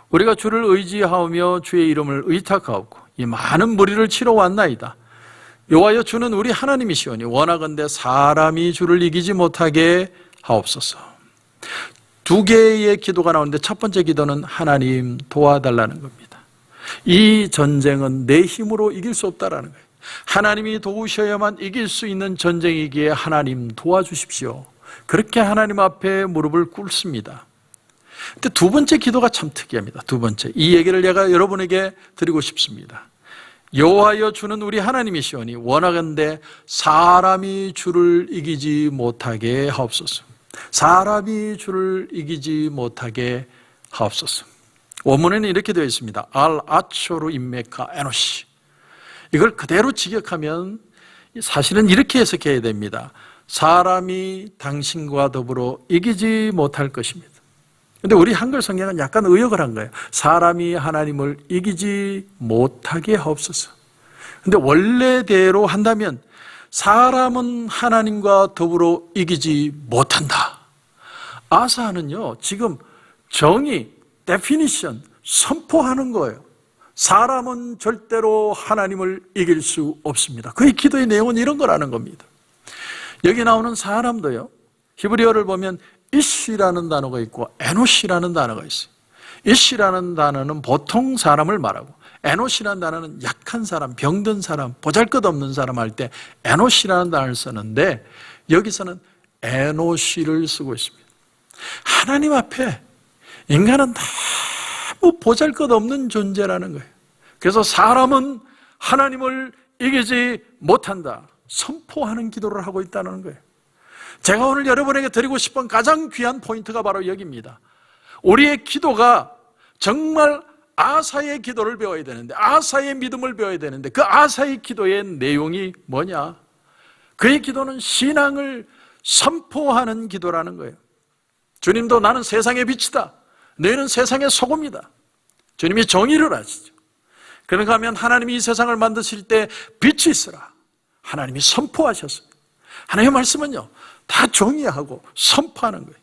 우리가 주를 의지하오며 주의 이름을 의탁하옵고 이 많은 무리를 치러 왔나이다. 여호와여 주는 우리 하나님이시오니 원하건대 사람이 주를 이기지 못하게 하옵소서. 두 개의 기도가 나오는데 첫 번째 기도는 하나님 도와달라는 겁니다. 이 전쟁은 내 힘으로 이길 수 없다라는 거예요. 하나님이 도우셔야만 이길 수 있는 전쟁이기에 하나님 도와주십시오. 그렇게 하나님 앞에 무릎을 꿇습니다. 근데 두 번째 기도가 참 특이합니다. 두 번째, 이 얘기를 제가 여러분에게 드리고 싶습니다. 여호와여 주는 우리 하나님이시오니 원하건대 사람이 주를 이기지 못하게 하옵소서. 사람이 주를 이기지 못하게 하옵소서. 원문에는 이렇게 되어 있습니다. 알 아초르 인메카 에노시. 이걸 그대로 직역하면 사실은 이렇게 해석해야 됩니다. 사람이 당신과 더불어 이기지 못할 것입니다. 근데 우리 한글 성경은 약간 의역을 한 거예요. 사람이 하나님을 이기지 못하게 하옵소서. 근데 원래대로 한다면 사람은 하나님과 더불어 이기지 못한다. 아사는요, 지금 정의, 데피니션, 선포하는 거예요. 사람은 절대로 하나님을 이길 수 없습니다. 그의 기도의 내용은 이런 거라는 겁니다. 여기 나오는 사람도요, 히브리어를 보면 이시라는 단어가 있고 에노시라는 단어가 있어요. 이시라는 단어는 보통 사람을 말하고 에노시라는 단어는 약한 사람, 병든 사람, 보잘것없는 사람 할 때 에노시라는 단어를 쓰는데 여기서는 에노시를 쓰고 있습니다. 하나님 앞에 인간은 너무 보잘것없는 존재라는 거예요. 그래서 사람은 하나님을 이기지 못한다. 선포하는 기도를 하고 있다는 거예요. 제가 오늘 여러분에게 드리고 싶은 가장 귀한 포인트가 바로 여기입니다. 우리의 기도가 정말 아사의 기도를 배워야 되는데, 아사의 믿음을 배워야 되는데, 그 아사의 기도의 내용이 뭐냐? 그의 기도는 신앙을 선포하는 기도라는 거예요. 주님도 나는 세상의 빛이다. 너희는 세상의 소금이다. 주님이 정의를 하시죠. 그런가 하면 하나님이 이 세상을 만드실 때 빛이 있으라. 하나님이 선포하셨습니다. 하나님의 말씀은요, 다 정의하고 선포하는 거예요.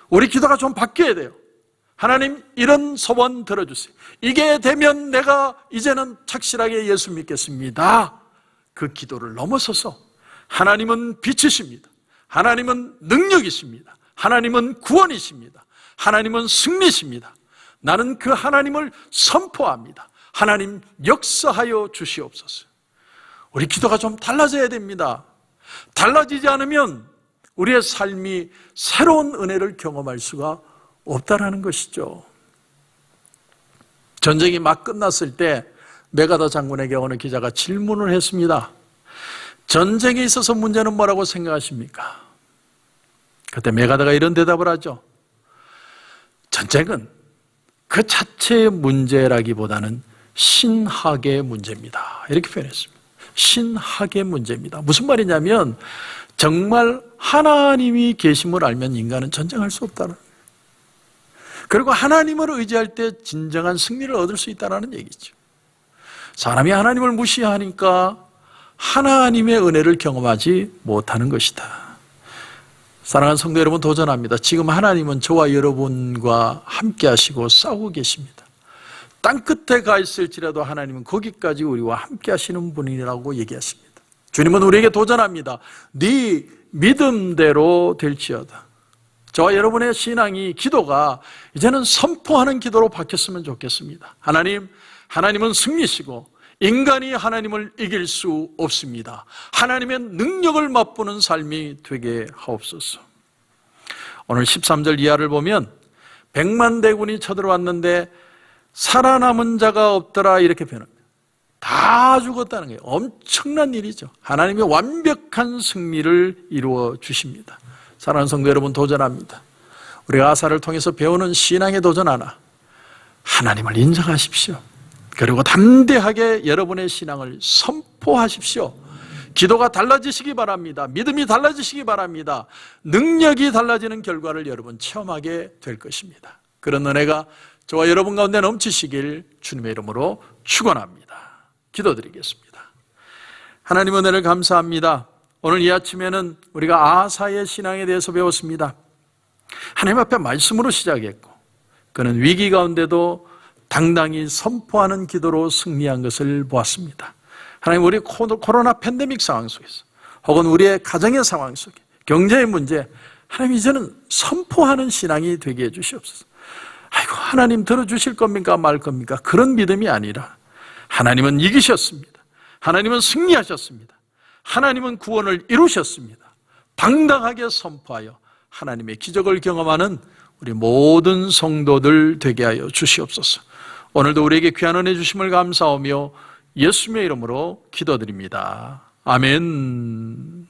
우리 기도가 좀 바뀌어야 돼요. 하나님, 이런 소원 들어주세요. 이게 되면 내가 이제는 착실하게 예수 믿겠습니다. 그 기도를 넘어서서 하나님은 빛이십니다. 하나님은 능력이십니다. 하나님은 구원이십니다. 하나님은 승리십니다. 나는 그 하나님을 선포합니다. 하나님 역사하여 주시옵소서. 우리 기도가 좀 달라져야 됩니다. 달라지지 않으면 우리의 삶이 새로운 은혜를 경험할 수가 없다라는 것이죠. 전쟁이 막 끝났을 때 메가더 장군에게 어느 기자가 질문을 했습니다. 전쟁에 있어서 문제는 뭐라고 생각하십니까? 그때 메가더가 이런 대답을 하죠. 전쟁은 그 자체의 문제라기보다는 신학의 문제입니다. 이렇게 표현했습니다. 신학의 문제입니다. 무슨 말이냐면 정말 하나님이 계심을 알면 인간은 전쟁할 수 없다는 거예요. 그리고 하나님을 의지할 때 진정한 승리를 얻을 수 있다는 얘기죠. 사람이 하나님을 무시하니까 하나님의 은혜를 경험하지 못하는 것이다. 사랑하는 성도 여러분, 도전합니다. 지금 하나님은 저와 여러분과 함께 하시고 싸우고 계십니다. 땅끝에 가 있을지라도 하나님은 거기까지 우리와 함께 하시는 분이라고 얘기하십니다. 주님은 우리에게 도전합니다. 네 믿음대로 될지어다. 저와 여러분의 신앙이, 기도가 이제는 선포하는 기도로 바뀌었으면 좋겠습니다. 하나님은 승리시고 인간이 하나님을 이길 수 없습니다. 하나님의 능력을 맛보는 삶이 되게 하옵소서. 오늘 13절 이하를 보면 100만 대군이 쳐들어왔는데 살아남은 자가 없더라 이렇게 표현합니다. 다 죽었다는 거예요. 엄청난 일이죠. 하나님의 완벽한 승리를 이루어 주십니다. 사랑하는 성도 여러분, 도전합니다. 우리가 아사를 통해서 배우는 신앙의 도전 하나, 하나님을 인정하십시오. 그리고 담대하게 여러분의 신앙을 선포하십시오. 기도가 달라지시기 바랍니다. 믿음이 달라지시기 바랍니다. 능력이 달라지는 결과를 여러분 체험하게 될 것입니다. 그런 은혜가 저와 여러분 가운데 넘치시길 주님의 이름으로 축원합니다. 기도드리겠습니다. 하나님 은혜를 감사합니다. 오늘 이 아침에는 우리가 아사의 신앙에 대해서 배웠습니다. 하나님 앞에 말씀으로 시작했고, 그는 위기 가운데도 당당히 선포하는 기도로 승리한 것을 보았습니다. 하나님, 우리 코로나 팬데믹 상황 속에서, 혹은 우리의 가정의 상황 속에, 경제의 문제, 하나님 이제는 선포하는 신앙이 되게 해주시옵소서. 아이고, 하나님 들어주실 겁니까 말 겁니까? 그런 믿음이 아니라 하나님은 이기셨습니다. 하나님은 승리하셨습니다. 하나님은 구원을 이루셨습니다. 당당하게 선포하여 하나님의 기적을 경험하는 우리 모든 성도들 되게 하여 주시옵소서. 오늘도 우리에게 귀한 은혜 주심을 감사하며 예수님의 이름으로 기도드립니다. 아멘.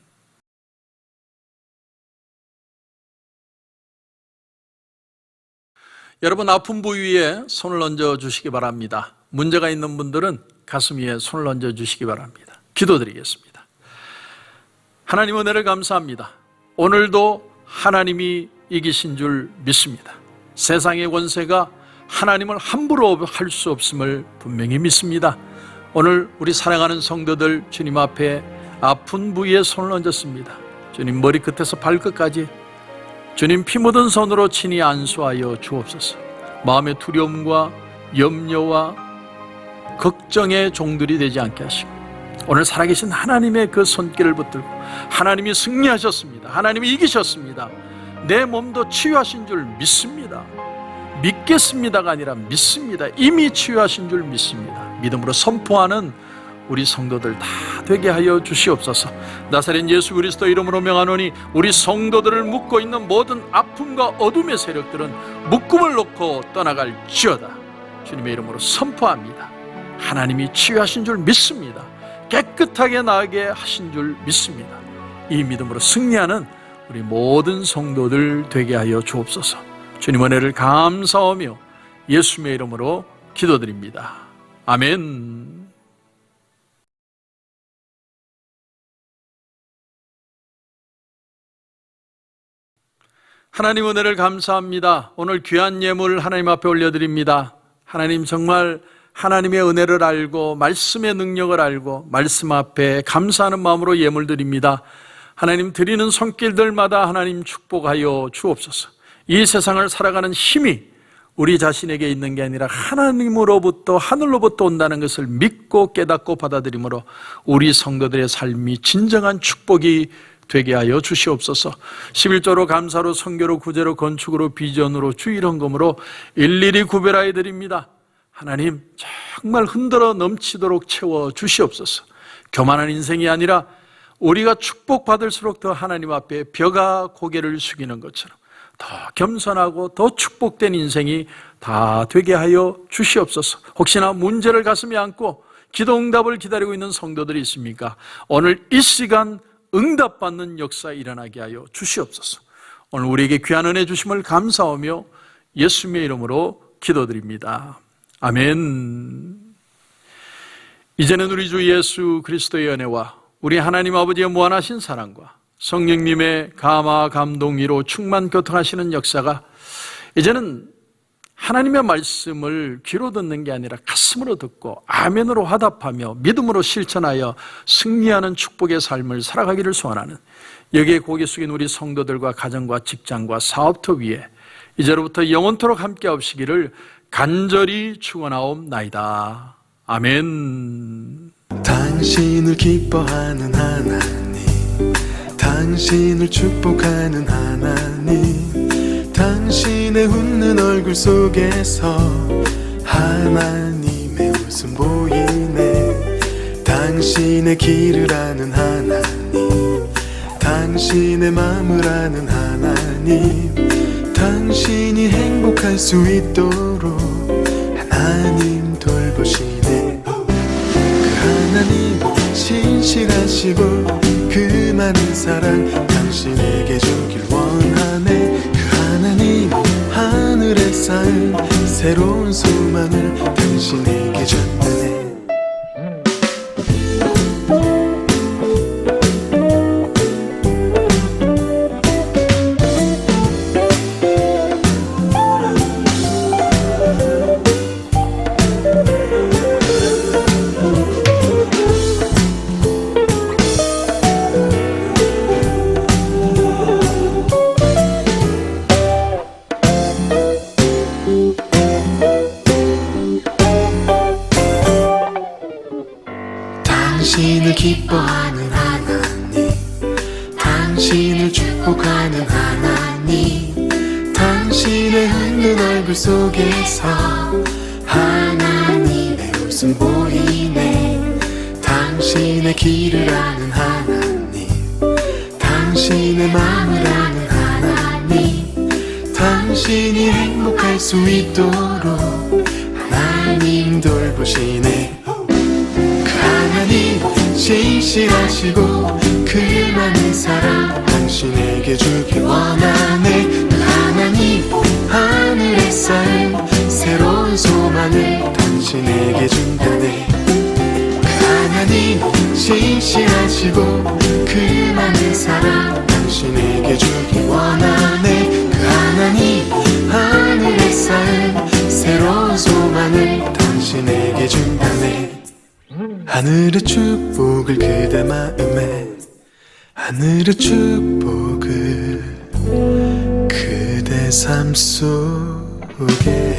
여러분, 아픈 부위에 손을 얹어 주시기 바랍니다. 문제가 있는 분들은 가슴 위에 손을 얹어 주시기 바랍니다. 기도드리겠습니다. 하나님 은혜를 감사합니다. 오늘도 하나님이 이기신 줄 믿습니다. 세상의 권세가 하나님을 함부로 할 수 없음을 분명히 믿습니다. 오늘 우리 사랑하는 성도들 주님 앞에 아픈 부위에 손을 얹었습니다. 주님, 머리끝에서 발끝까지 주님 피 묻은 손으로 친히 안수하여 주옵소서. 마음의 두려움과 염려와 걱정의 종들이 되지 않게 하시고, 오늘 살아계신 하나님의 그 손길을 붙들고, 하나님이 승리하셨습니다. 하나님이 이기셨습니다. 내 몸도 치유하신 줄 믿습니다. 믿겠습니다가 아니라 믿습니다. 이미 치유하신 줄 믿습니다. 믿음으로 선포하는 우리 성도들 다 되게 하여 주시옵소서. 나사렛 예수 그리스도 이름으로 명하노니 우리 성도들을 묶고 있는 모든 아픔과 어둠의 세력들은 묶음을 놓고 떠나갈지어다. 주님의 이름으로 선포합니다. 하나님이 치유하신 줄 믿습니다. 깨끗하게 나게 하신 줄 믿습니다. 이 믿음으로 승리하는 우리 모든 성도들 되게 하여 주옵소서. 주님 은혜를 감사하며 예수님의 이름으로 기도드립니다. 아멘. 하나님 은혜를 감사합니다. 오늘 귀한 예물 하나님 앞에 올려드립니다. 하나님, 정말 하나님의 은혜를 알고 말씀의 능력을 알고 말씀 앞에 감사하는 마음으로 예물 드립니다. 하나님, 드리는 손길들마다 하나님 축복하여 주옵소서. 이 세상을 살아가는 힘이 우리 자신에게 있는 게 아니라 하나님으로부터, 하늘로부터 온다는 것을 믿고 깨닫고 받아들임으로 우리 성도들의 삶이 진정한 축복이 되게 하여 주시옵소서. 11조로 감사로 선교로 구제로 건축으로 비전으로 주일 헌금으로 일일이 구별하여 드립니다. 하나님, 정말 흔들어 넘치도록 채워 주시옵소서. 교만한 인생이 아니라 우리가 축복받을수록 더 하나님 앞에 벼가 고개를 숙이는 것처럼 더 겸손하고 더 축복된 인생이 다 되게 하여 주시옵소서. 혹시나 문제를 가슴에 안고 기도 응답을 기다리고 있는 성도들이 있습니까? 오늘 이 시간 응답받는 역사 일어나게 하여 주시옵소서. 오늘 우리에게 귀한 은혜 주심을 감사하며 예수님의 이름으로 기도드립니다. 아멘. 이제는 우리 주 예수 그리스도의 은혜와 우리 하나님 아버지의 무한하신 사랑과 성령님의 감화 감동이로 충만 교통하시는 역사가 이제는 하나님의 말씀을 귀로 듣는 게 아니라 가슴으로 듣고 아멘으로 화답하며 믿음으로 실천하여 승리하는 축복의 삶을 살아가기를 소원하는, 여기에 고개 숙인 우리 성도들과 가정과 직장과 사업터 위에 이제로부터 영원토록 함께 하시기를 간절히 축원하옵나이다. 아멘. 당신을 기뻐하는 하나님, 당신을 축복하는 하나님, 당신의 웃는 얼굴 속에서 하나님의 웃음 보이네. 당신의 길을 아는 하나님, 당신의 마음을 아는 하나님, 당신이 행복할 수 있도록 하나님 돌보시네. 그 하나님 신실하시고 그 많은 사랑 당신에게 주길 원하네. 그 하나님 하늘에 쌓은 새로운 소망을 당신에게 전하네. 당신을 기뻐하는 하나님, 당신을 축복하는 하나님, 당신의 웃는 얼굴 속에서 하나님의 웃음 보이네. 당신의 길을 아는 하나님, 당신의 마음을 아는 하나님, 당신이 행복할 수 있도록 하나님 돌보시네. 하나님 신실하시고 그 많은 사랑 당신에게 주길 원하네. 그 하나님 하늘에 쌓인 새로운 소망을 당신에게 준다네. 그 하나님 신실하시고 그 많은 사랑 당신에게 주길 원하네. 그 하나님 하늘에 쌓인 새로운 소망을 당신에게 준다네. 하늘의 축복을 그대 마음에, 하늘의 축복을 그대 삶 속에